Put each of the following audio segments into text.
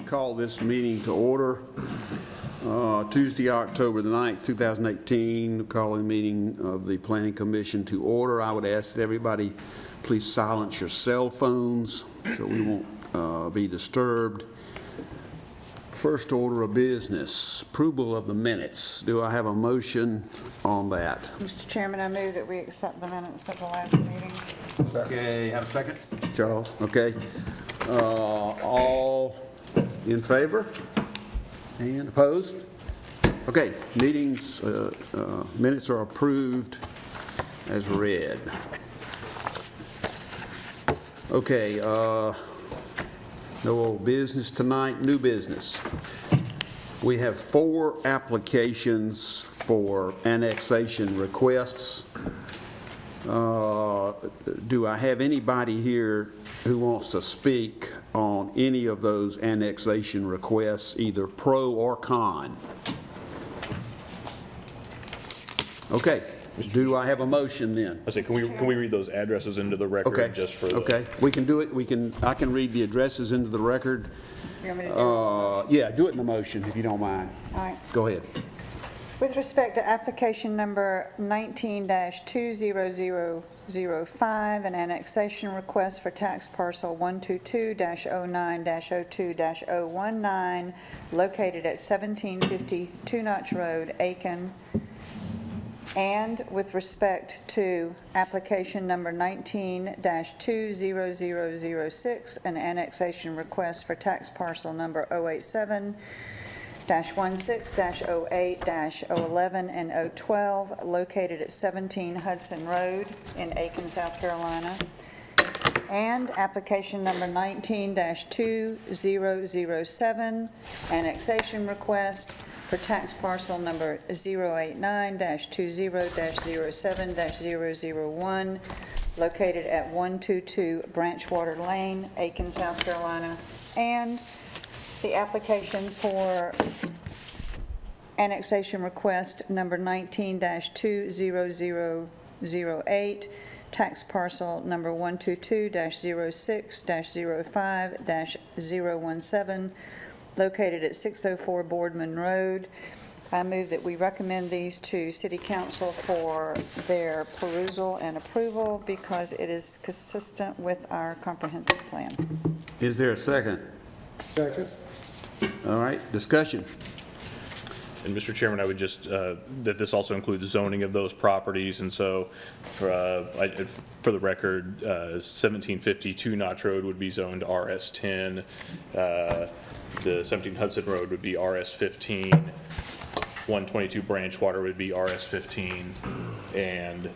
Call this meeting to order. Tuesday, October the 9th, 2018. Calling the meeting of the Planning Commission to order. I would ask that everybody please silence your cell phones so we won't be disturbed. First order of business, approval of the minutes. Do I have a motion on that? Mr. Chairman, I move that we accept the minutes of the last meeting. Okay, have a second? Charles, okay. All in favor? And opposed? Okay, minutes are approved as read. Okay, no old business tonight, new business. We have 4 applications for annexation requests. Do I have anybody here who wants to speak on any of those annexation requests, either pro or con? Okay. Do I have a motion then? I say, can we read those addresses into the record? Okay. Just for the... Okay. We can do it. I can read the addresses into the record. You want me to do it? Yeah, do it in the motion if you don't mind. All right. Go ahead. With respect to application number 19-20005, an annexation request for tax parcel 122-09-02-019, located at 1750 Two Notch Road, Aiken. And with respect to application number 19-20006, an annexation request for tax parcel number 087-16-08-011 and 012, located at 17 Hudson Road in Aiken, South Carolina. And application number 19-2007, annexation request for tax parcel number 089-20-07-001, located at 122 Branchwater Lane, Aiken, South Carolina. And the application for annexation request number 19-20008, tax parcel number 122-06-05-017, located at 604 Boardman Road. I move that we recommend these to City Council for their perusal and approval because it is consistent with our comprehensive plan. Is there a second? Second. All right, discussion. And Mr. Chairman, I would just, that this also includes zoning of those properties. And so for the record, 1750 Two Notch Road would be zoned RS10. The 17 Hudson Road would be RS15. 122 Branchwater would be RS15. And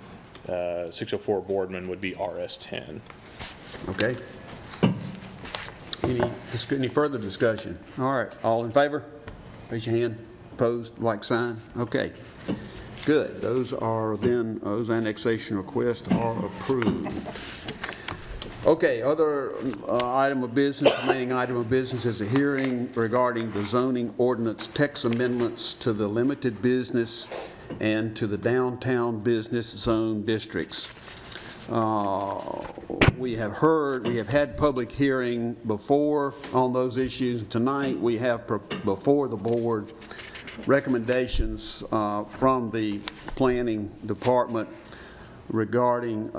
604 Boardman would be RS10. Okay. Any further discussion? All right, all in favor? Raise your hand. Opposed, like sign. Okay, good. Those annexation requests are approved. Okay, other item of business, remaining item of business is a hearing regarding the zoning ordinance text amendments to the limited business and to the downtown business zone districts. We have had public hearing before on those issues. Tonight we have before the board recommendations from the planning department regarding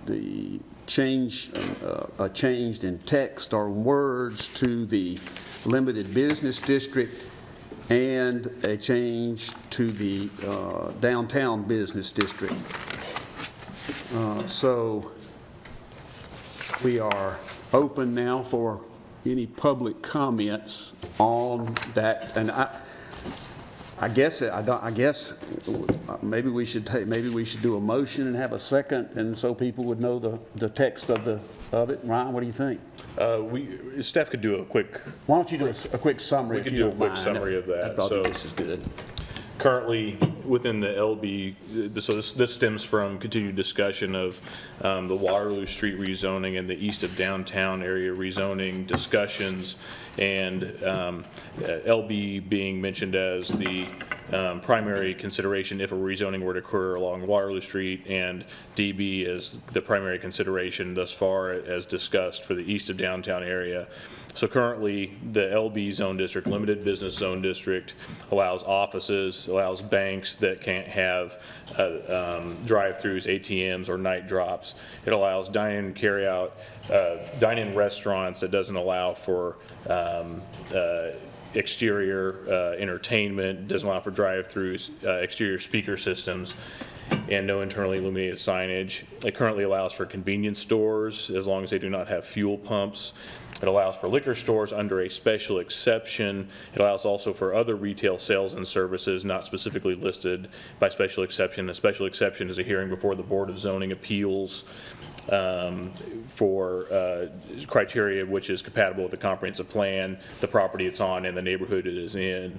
the change in text or words to the limited business district and a change to the downtown business district. So we are open now for any public comments on that, and I guess maybe we should do a motion and have a second, and so people would know the text of it. Ryan, what do you think? Staff could do a quick. Why don't you do a quick summary? We could do a quick summary of that. I thought this is good. Currently, within the LB, so this stems from continued discussion of the Waterloo Street rezoning and the east of downtown area rezoning discussions, and LB being mentioned as the primary consideration if a rezoning were to occur along Waterloo Street, and DB is the primary consideration thus far as discussed for the east of downtown area. So currently, the LB zone district, limited business zone district, allows offices, allows banks that can't have drive-throughs, ATMs, or night drops. It allows dine-in, carry-out, dine-in restaurants. It doesn't allow for exterior entertainment, doesn't allow for drive-throughs, exterior speaker systems, and no internally illuminated signage. It currently allows for convenience stores as long as they do not have fuel pumps. It allows for liquor stores under a special exception. It allows also for other retail sales and services not specifically listed by special exception. A special exception is a hearing before the Board of Zoning Appeals for criteria which is compatible with the comprehensive plan, the property it's on, and the neighborhood it is in.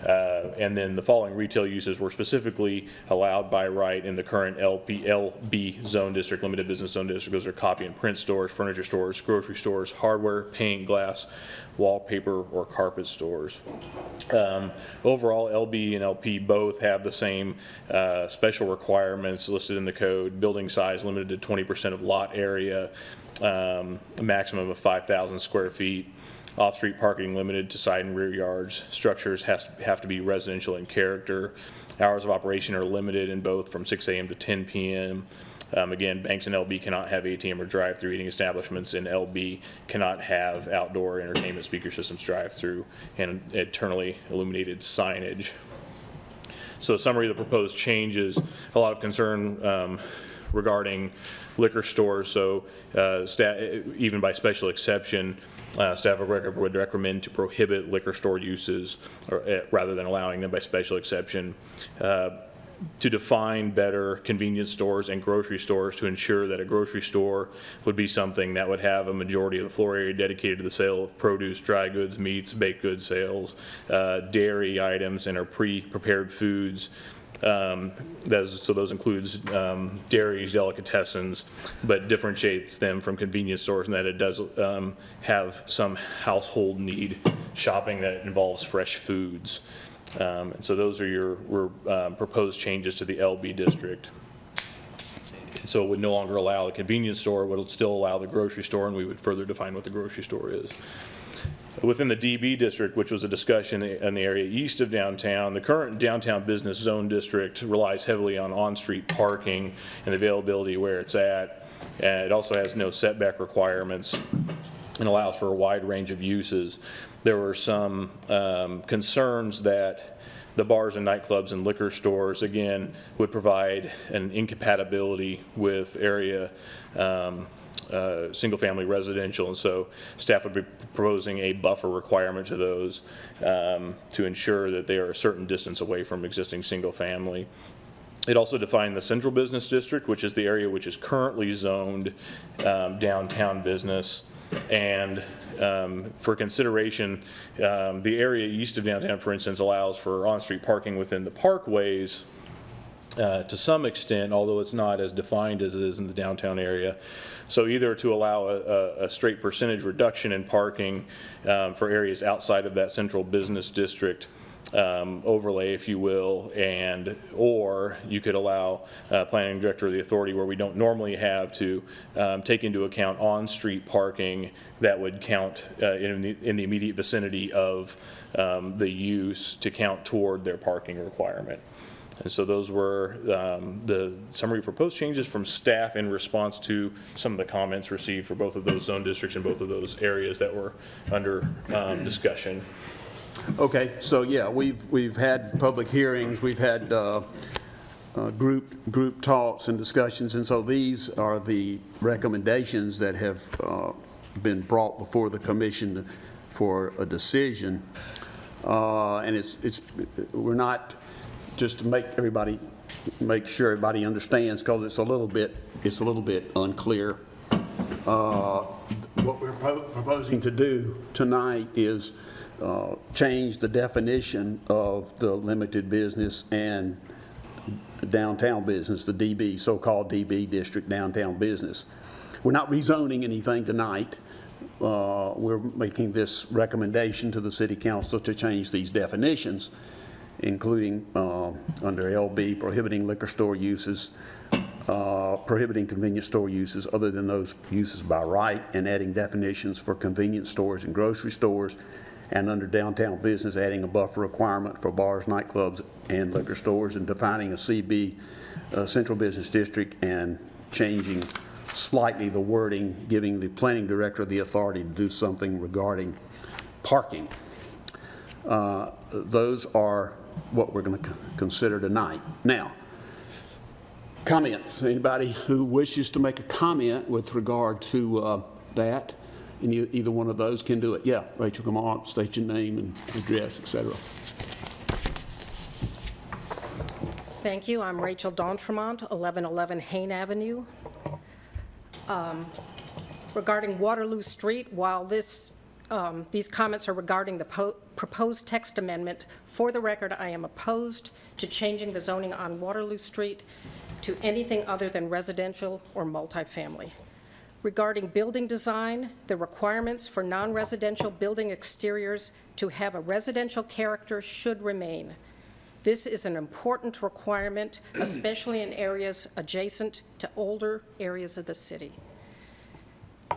And then the following retail uses were specifically allowed by right in the current LB zone district, limited business zone district. Those are copy and print stores, furniture stores, grocery stores, hardware, paint, glass, wallpaper, or carpet stores. Overall, LB and LP both have the same special requirements listed in the code. Building size limited to 20% of lot area, a maximum of 5,000 square feet. Off-street parking limited to side and rear yards. Structures have to be residential in character. Hours of operation are limited in both from 6 a.m. to 10 p.m. Again, banks in LB cannot have ATM or drive-through. Eating establishments in LB cannot have outdoor entertainment speaker systems, drive-through, and internally illuminated signage. So a summary of the proposed changes, a lot of concern regarding liquor stores. So even by special exception, staff would recommend to prohibit liquor store uses rather than allowing them by special exception. To define better convenience stores and grocery stores, to ensure that a grocery store would be something that would have a majority of the floor area dedicated to the sale of produce, dry goods, meats, baked goods sales, dairy items, and our pre-prepared foods. So those includes dairies, delicatessens, but differentiates them from convenience stores in that it does have some household need shopping that involves fresh foods. And so those are your proposed changes to the LB district. So it would no longer allow a convenience store, it would still allow the grocery store, and we would further define what the grocery store is. Within the DB district, which was a discussion in the area east of downtown, the current downtown business zone district relies heavily on on-street parking and the availability where it's at. And it also has no setback requirements and allows for a wide range of uses. There were some concerns that the bars and nightclubs and liquor stores, again, would provide an incompatibility with area single-family residential, and so staff would be proposing a buffer requirement to those to ensure that they are a certain distance away from existing single-family. It also defined the central business district, which is the area which is currently zoned downtown business, and for consideration, the area east of downtown, for instance, allows for on-street parking within the parkways to some extent, although it's not as defined as it is in the downtown area. So either to allow a straight percentage reduction in parking for areas outside of that central business district overlay, if you will, or you could allow planning director of the authority, where we don't normally have to take into account on-street parking that would count in the immediate vicinity of the use to count toward their parking requirement. And so those were the summary proposed changes from staff in response to some of the comments received for both of those zone districts and both of those areas that were under discussion. Okay, so yeah, we've had public hearings, we've had group talks and discussions, and so these are the recommendations that have been brought before the commission for a decision. And we're not, just to make sure everybody understands, because it's a little bit unclear. What we're proposing to do tonight is change the definition of the limited business and downtown business, the DB, so-called DB district downtown business. We're not rezoning anything tonight. We're making this recommendation to the city council to change these definitions. including under LB, prohibiting liquor store uses, prohibiting convenience store uses other than those uses by right, and adding definitions for convenience stores and grocery stores, and under downtown business, adding a buffer requirement for bars, nightclubs, and liquor stores, and defining a CB, central business district, and changing slightly the wording, giving the planning director the authority to do something regarding parking. Those are what we're going to consider tonight. Now, comments. Anybody who wishes to make a comment with regard to that? Either one of those can do it. Yeah, Rachel, come on, state your name and address, etc. Thank you. I'm Rachel D'Entremont, 1111 Hain Avenue. Regarding Waterloo Street, while these comments are regarding the proposed text amendment, for the record, I am opposed to changing the zoning on Waterloo Street to anything other than residential or multifamily. Regarding building design, the requirements for non-residential building exteriors to have a residential character should remain. This is an important requirement, especially in areas adjacent to older areas of the city.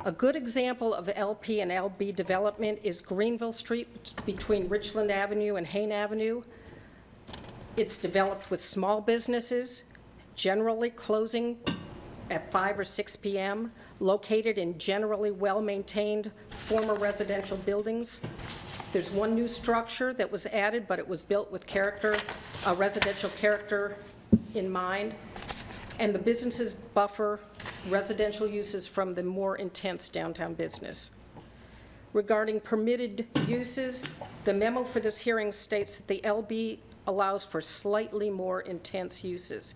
A good example of LP and LB development is Greenville Street between Richland Avenue and Hain Avenue. It's developed with small businesses, generally closing at 5 or 6 p.m., located in generally well-maintained former residential buildings. There's one new structure that was added, but it was built with residential character in mind, and the businesses buffer residential uses from the more intense downtown business. Regarding permitted uses, the memo for this hearing states that the LB allows for slightly more intense uses.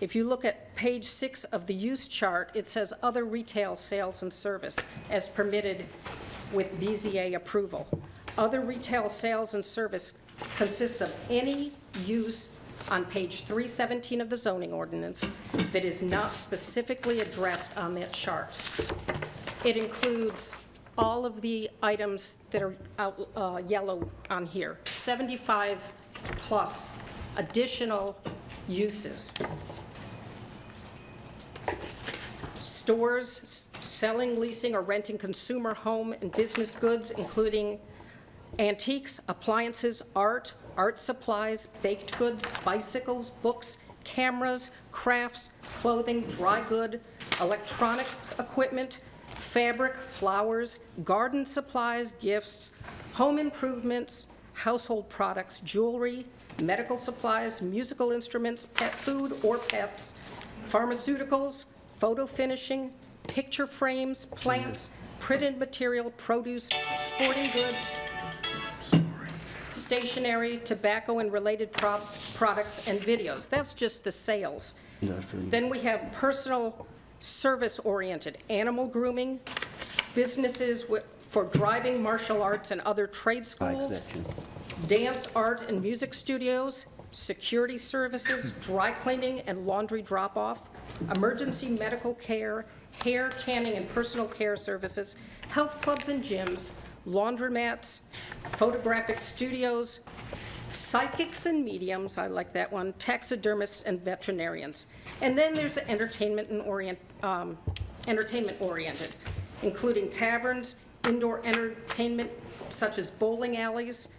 If you look at page 6 of the use chart, it says other retail sales and service as permitted with BZA approval. Other retail sales and service consists of any use on page 317 of the zoning ordinance that is not specifically addressed on that chart. It includes all of the items that are out, yellow on here, 75 plus additional uses. Stores selling, leasing, or renting consumer, home, and business goods, including antiques, appliances, art supplies, baked goods, bicycles, books, cameras, crafts, clothing, dry good, electronic equipment, fabric, flowers, garden supplies, gifts, home improvements, household products, jewelry, medical supplies, musical instruments, pet food or pets, pharmaceuticals, photo finishing, picture frames, plants, printed material, produce, sporting goods, stationery, tobacco and related products, and videos. That's just the sales. Then we have personal service-oriented, animal grooming, businesses for driving, martial arts, and other trade schools, dance, art, and music studios, security services, dry cleaning and laundry drop-off, emergency medical care, hair, tanning, and personal care services, health clubs and gyms, laundromats, photographic studios, psychics and mediums, I like that one, taxidermists and veterinarians. And then there's entertainment oriented, including taverns, indoor entertainment such as bowling alleys,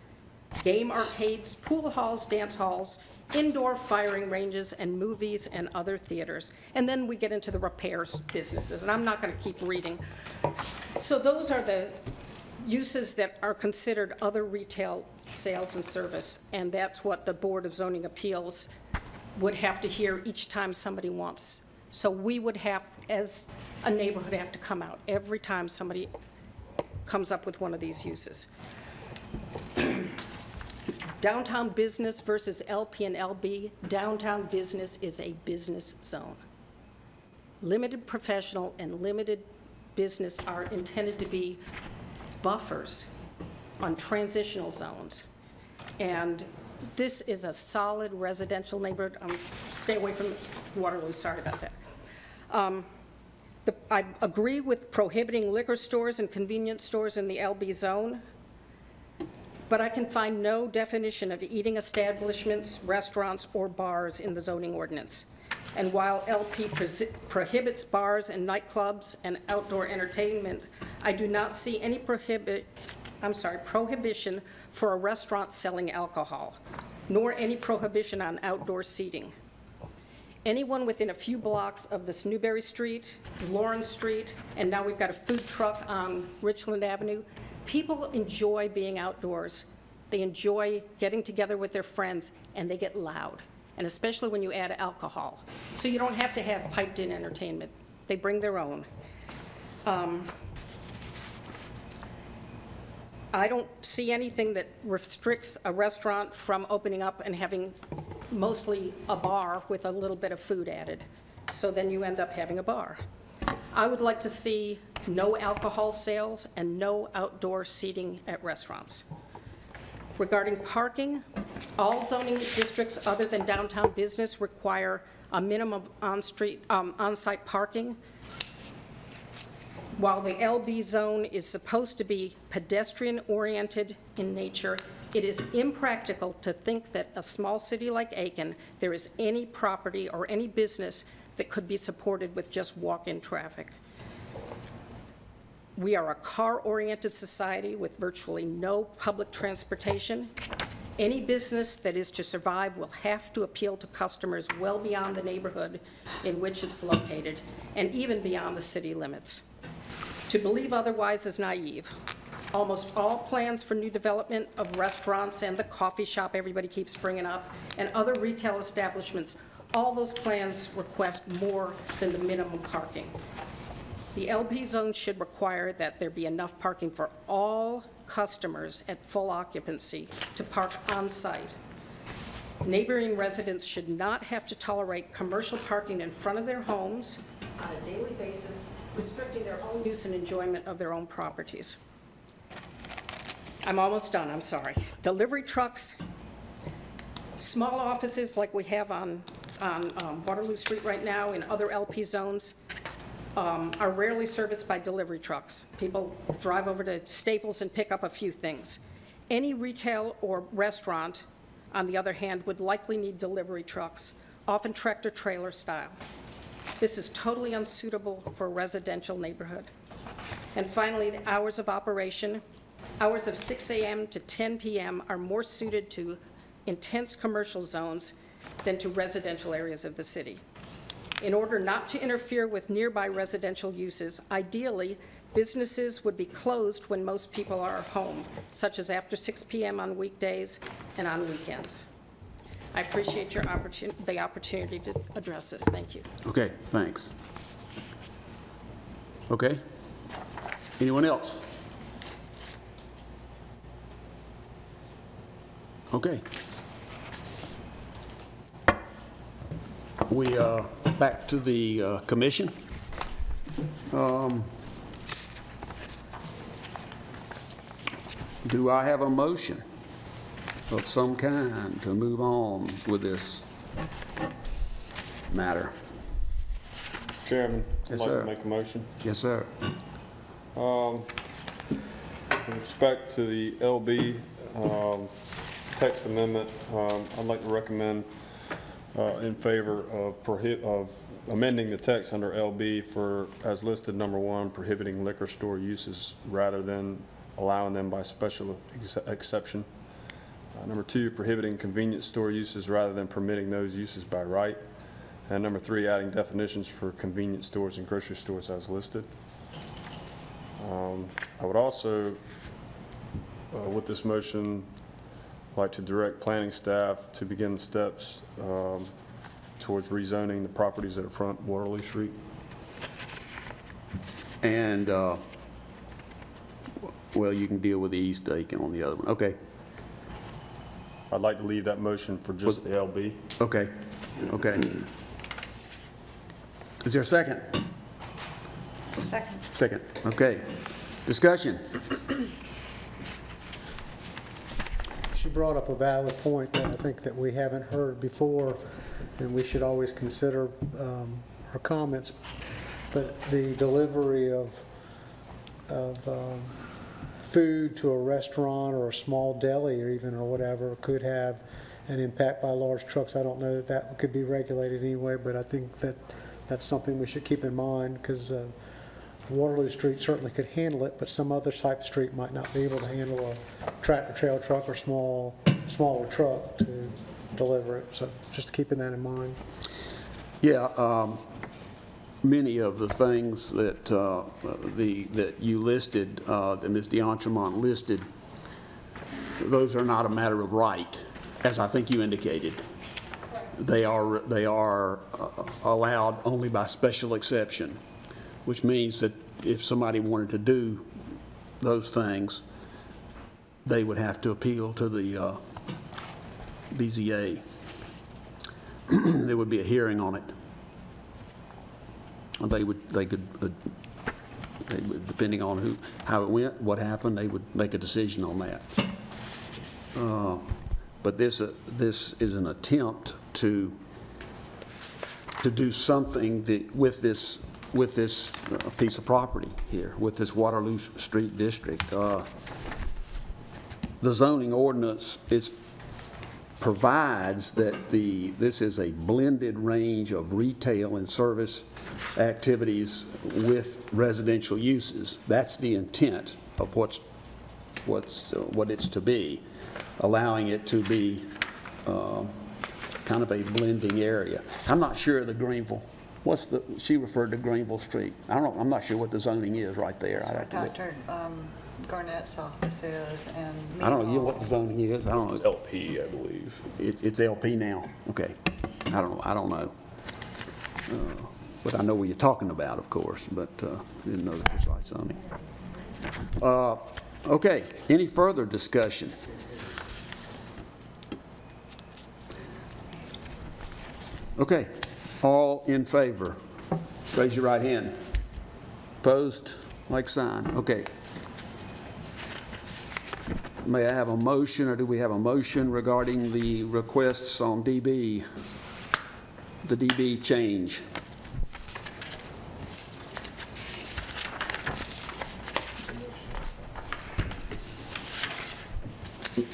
game arcades, pool halls, dance halls, indoor firing ranges, and movies and other theaters. And then we get into the repairs businesses, and I'm not going to keep reading. So those are the uses that are considered other retail sales and service, and that's what the Board of Zoning Appeals would have to hear each time somebody wants. So we would have, as a neighborhood, have to come out every time somebody comes up with one of these uses. Downtown business versus LP and LB. Downtown business is a business zone. Limited professional and limited business are intended to be buffers on transitional zones. And this is a solid residential neighborhood. Stay away from Waterloo, sorry about that. I agree with prohibiting liquor stores and convenience stores in the LB zone. but I can find no definition of eating establishments, restaurants, or bars in the zoning ordinance. And while LP prohibits bars and nightclubs and outdoor entertainment, I do not see any prohibition for a restaurant selling alcohol, nor any prohibition on outdoor seating. Anyone within a few blocks of this Newberry Street, Lawrence Street, and now we've got a food truck on Richland Avenue, people enjoy being outdoors. They enjoy getting together with their friends, and they get loud, and especially when you add alcohol. So you don't have to have piped-in entertainment. They bring their own. I don't see anything that restricts a restaurant from opening up and having mostly a bar with a little bit of food added. So then you end up having a bar. I would like to see no alcohol sales and no outdoor seating at restaurants. Regarding parking, all zoning districts other than downtown business require a minimum on-site parking. While the LB zone is supposed to be pedestrian-oriented in nature, it is impractical to think that a small city like Aiken, there is any property or any business that could be supported with just walk-in traffic. We are a car-oriented society with virtually no public transportation. Any business that is to survive will have to appeal to customers well beyond the neighborhood in which it's located, and even beyond the city limits. To believe otherwise is naive. Almost all plans for new development of restaurants and the coffee shop everybody keeps bringing up, and other retail establishments, all those plans request more than the minimum parking. The LP zone should require that there be enough parking for all customers at full occupancy to park on site. Neighboring residents should not have to tolerate commercial parking in front of their homes on a daily basis, restricting their own use and enjoyment of their own properties. I'm almost done, I'm sorry. Delivery trucks, small offices like we have on Waterloo Street right now in other LP zones are rarely serviced by delivery trucks. People drive over to Staples and pick up a few things. Any retail or restaurant, on the other hand, would likely need delivery trucks, often tractor-trailer style. This is totally unsuitable for a residential neighborhood. And finally, the hours of operation. Hours of 6 a.m. to 10 p.m. are more suited to intense commercial zones than to residential areas of the city. In order not to interfere with nearby residential uses, ideally, businesses would be closed when most people are home, such as after 6 p.m. on weekdays and on weekends. I appreciate your the opportunity to address this. Thank you. Okay, thanks. Okay. Anyone else? Okay. We back to the commission. Do I have a motion of some kind to move on with this matter? Chairman, Yes, I'd like sir. to make a motion. Yes, sir. With respect to the LB text amendment, I'd like to recommend in favor of amending the text under LB for, as listed, number 1, prohibiting liquor store uses rather than allowing them by special exception. Number 2, prohibiting convenience store uses rather than permitting those uses by right. And number 3, adding definitions for convenience stores and grocery stores as listed. I would also, with this motion, like to direct planning staff to begin the steps towards rezoning the properties that are front Waterloo Street. And, well, you can deal with the East Aiken on the other one. Okay. I'd like to leave that motion for just the LB. Okay. Okay. Is there a second? Second. Second. Okay. Discussion. She brought up a valid point that I think that we haven't heard before, and we should always consider her comments. But the delivery of food to a restaurant or a small deli or whatever could have an impact by large trucks. I don't know that that could be regulated anyway, but I think that that's something we should keep in mind, because Waterloo Street certainly could handle it, but some other type of street might not be able to handle a tractor trailer truck or smaller truck to deliver it. So just keeping that in mind. Yeah, many of the things that that you listed, that Ms. D'Entremont listed, those are not a matter of right, as I think you indicated. They are allowed only by special exception, which means that if somebody wanted to do those things, they would have to appeal to the BZA. There would be a hearing on it. They would, depending on how it went, what happened, they would make a decision on that. But this is an attempt to do something that with this piece of property here, with this Waterloo Street district. The zoning ordinance provides that this is a blended range of retail and service activities with residential uses. That's the intent of what it's to be, allowing it to be kind of a blending area. I'm not sure the Greenville. She referred to Greenville Street. I'm not sure what the zoning is right there. That's where Dr. Garnett's office is, and I don't know what the zoning is. I don't know. It's LP, I believe. It's LP now. Okay. I don't know. But I know what you're talking about, of course, but didn't know the precise zoning. Okay. Any further discussion? Okay. All in favor? Raise your right hand. Opposed? Like sign. Okay. May I have a motion, or do we have a motion regarding the requests on DB, the DB change?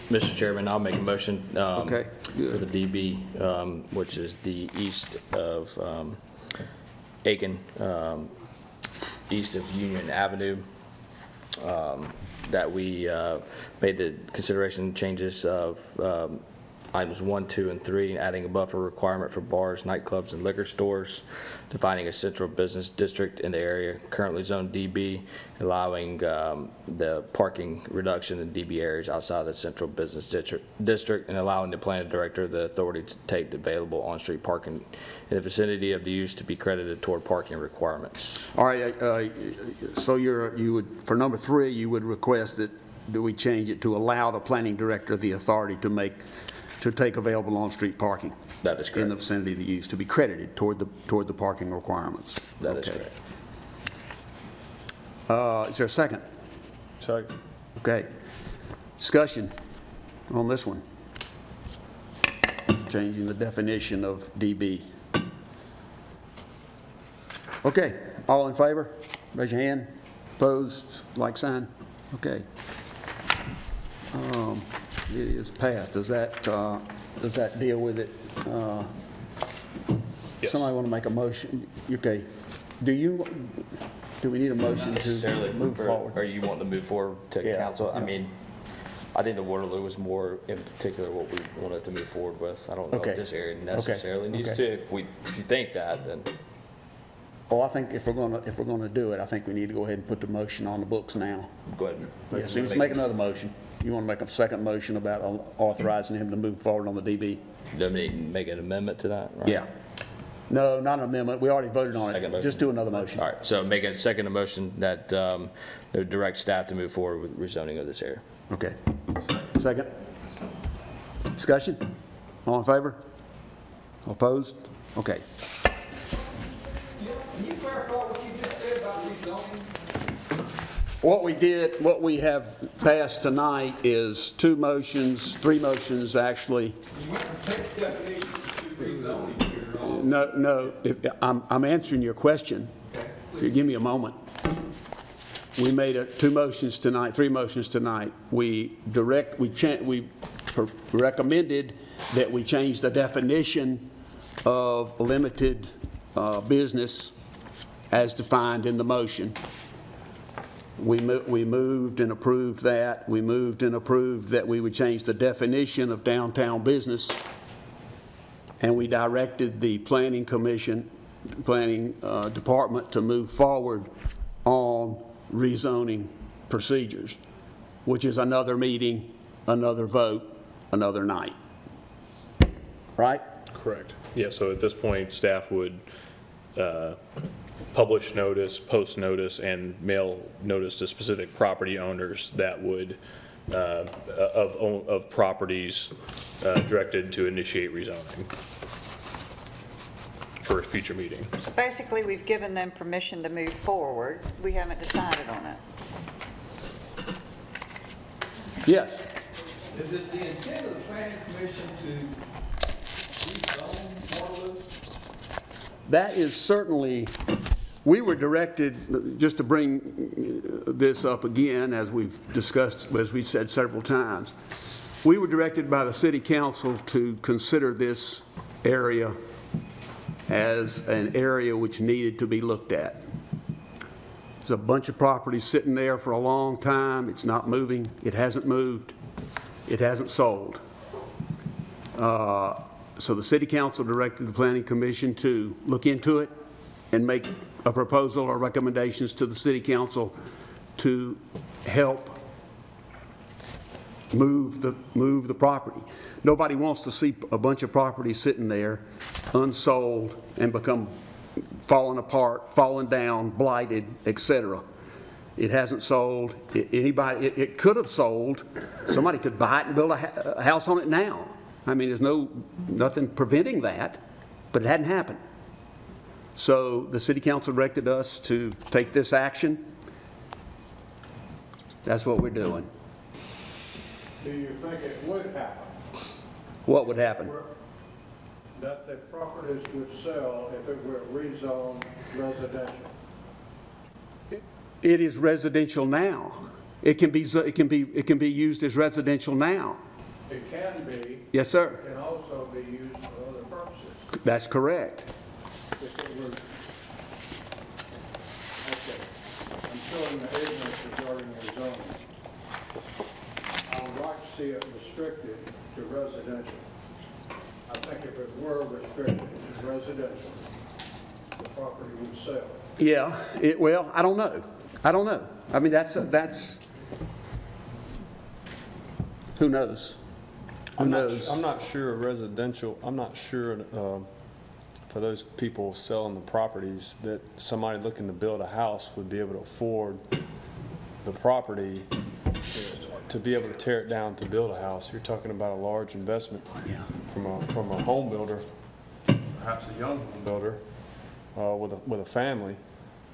Mr. Chairman, I'll make a motion Okay, good. for the DB, which is the east of Aiken, east of Union Avenue, that we made the consideration changes of items 1, 2, and 3, adding a buffer requirement for bars, nightclubs, and liquor stores, defining a central business district in the area currently zoned DB, allowing the parking reduction in DB areas outside of the central business district, and allowing the planning director the authority to take the available on-street parking in the vicinity of the use to be credited toward parking requirements. All right, so you would, for number 3, you would request that we change it to allow the planning director the authority to take available on-street parking. That is correct. In the vicinity of the use, to be credited toward the parking requirements. That is correct. Is there a second? Second. Okay. Discussion on this one. Changing the definition of DB. Okay. All in favor? Raise your hand. Opposed? Like sign. Okay. It is passed. Does that deal with it? Yes. Somebody want to make a motion? Okay. Do we need a motion Necessarily to move forward? Or you want to move forward to Yeah, council? yeah. I mean, I think the Waterloo was more in particular what we wanted to move forward with. I don't know Okay. if this area necessarily needs Okay. to. If you think that, then Well, I think if we're going to do it, I think we need to go ahead and put the motion on the books now. go ahead. Yes, let's make another motion. You want to make a second motion about authorizing him to move forward on the DB? Do we need to make an amendment to that? Right? Yeah. No, not an amendment. We already voted on Second it. motion. Just do another motion. All right, so making a second motion that direct staff to move forward with rezoning of this area. Okay. Second. Discussion? All in favor? Opposed? Okay. Can you clarify what you just said about rezoning? What we have passed tonight is 2 motions, 3 motions actually. You went from text definitions to rezoning here. No, I'm answering your question. Okay. If you give me a moment. we made two motions tonight, three motions tonight. We recommended that we change the definition of limited business as defined in the motion. We moved and approved that. We moved and approved that we would change the definition of downtown business. And we directed the planning department to move forward on rezoning procedures, which is another meeting, another vote, another night. Right? Correct. Yeah, so at this point, staff would publish notice, post notice, and mail notice to specific property owners that would, of properties directed to initiate rezoning for a future meeting. So basically, we've given them permission to move forward. We haven't decided on it. Yes. Is it the intent of the planning commission to rezone Waterloo? That is certainly, we were directed, just to bring this up again, as we've discussed, as we said several times, we were directed by the city council to consider this area as an area which needed to be looked at. There's a bunch of properties sitting there for a long time. It's not moving. It hasn't moved. It hasn't sold. So the city council directed the planning commission to look into it and make a proposal or recommendations to the city council to help move the property. Nobody wants to see a bunch of property sitting there unsold and become falling apart, falling down, blighted, etc. It hasn't sold. It could have sold. Somebody could buy it and build a house on it now. I mean, there's nothing preventing that, but it hadn't happened. So the city council directed us to take this action. That's what we're doing. Do you think it would happen? What would happen? That the properties would sell if it were rezoned residential? It is residential now. It can be used as residential now. It can be. Yes, sir. It can also be used for other purposes. That's correct. If it were, okay, I'm showing the ignorance regarding the zoning. I would like to see it restricted to residential. I think if it were restricted to residential, the property would sell. Yeah. Well, I don't know. I mean, that's who knows? I'm not sure residential, I'm not sure for those people selling the properties that somebody looking to build a house would be able to afford the property to be able to tear it down to build a house. You're talking about a large investment from a home builder, perhaps a young home builder with a family,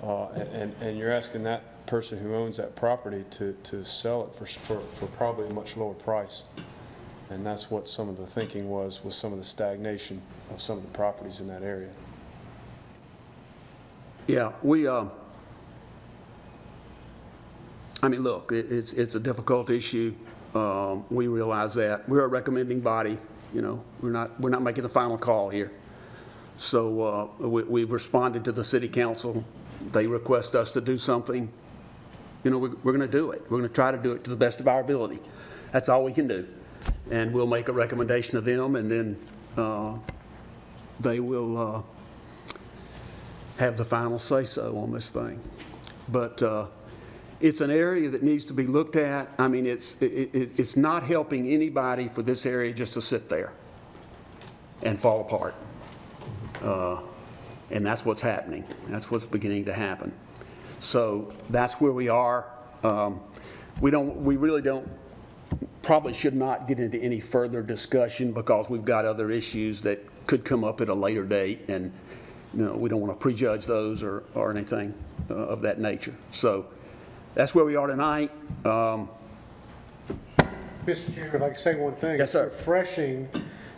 and you're asking that person who owns that property to sell it for probably a much lower price. And that's what some of the thinking was some of the stagnation of some of the properties in that area. Yeah, we. I mean, look, it's a difficult issue. We realize that. We're a recommending body. You know, we're not making the final call here. So we've responded to the city council. They request us to do something. You know, we're going to do it. We're going to try to do it to the best of our ability. That's all we can do. And we'll make a recommendation to them, and then they will have the final say-so on this thing. But it's an area that needs to be looked at. I mean, it's not helping anybody for this area just to sit there and fall apart. And that's what's happening. That's what's beginning to happen. So that's where we are. We really don't, probably should not get into any further discussion because we've got other issues that could come up at a later date, and you know, we don't want to prejudge those or anything of that nature. So that's where we are tonight. Mr. Chair, if I could say one thing. Yes, sir. It's refreshing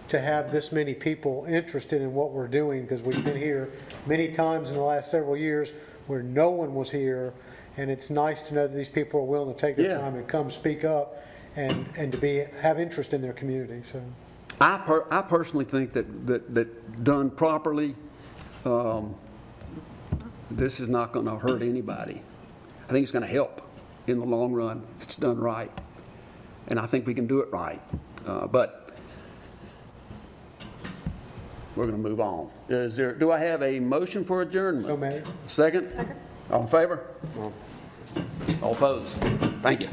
to have this many people interested in what we're doing, because we've been here many times in the last several years where no one was here And it's nice to know that these people are willing to take their Yeah. time and come speak up and to have interest in their community, so. I personally think that done properly, this is not going to hurt anybody. I think it's going to help in the long run if it's done right. And I think we can do it right. But we're going to move on. Do I have a motion for adjournment? So made. Second? All in favor? All opposed? Thank you.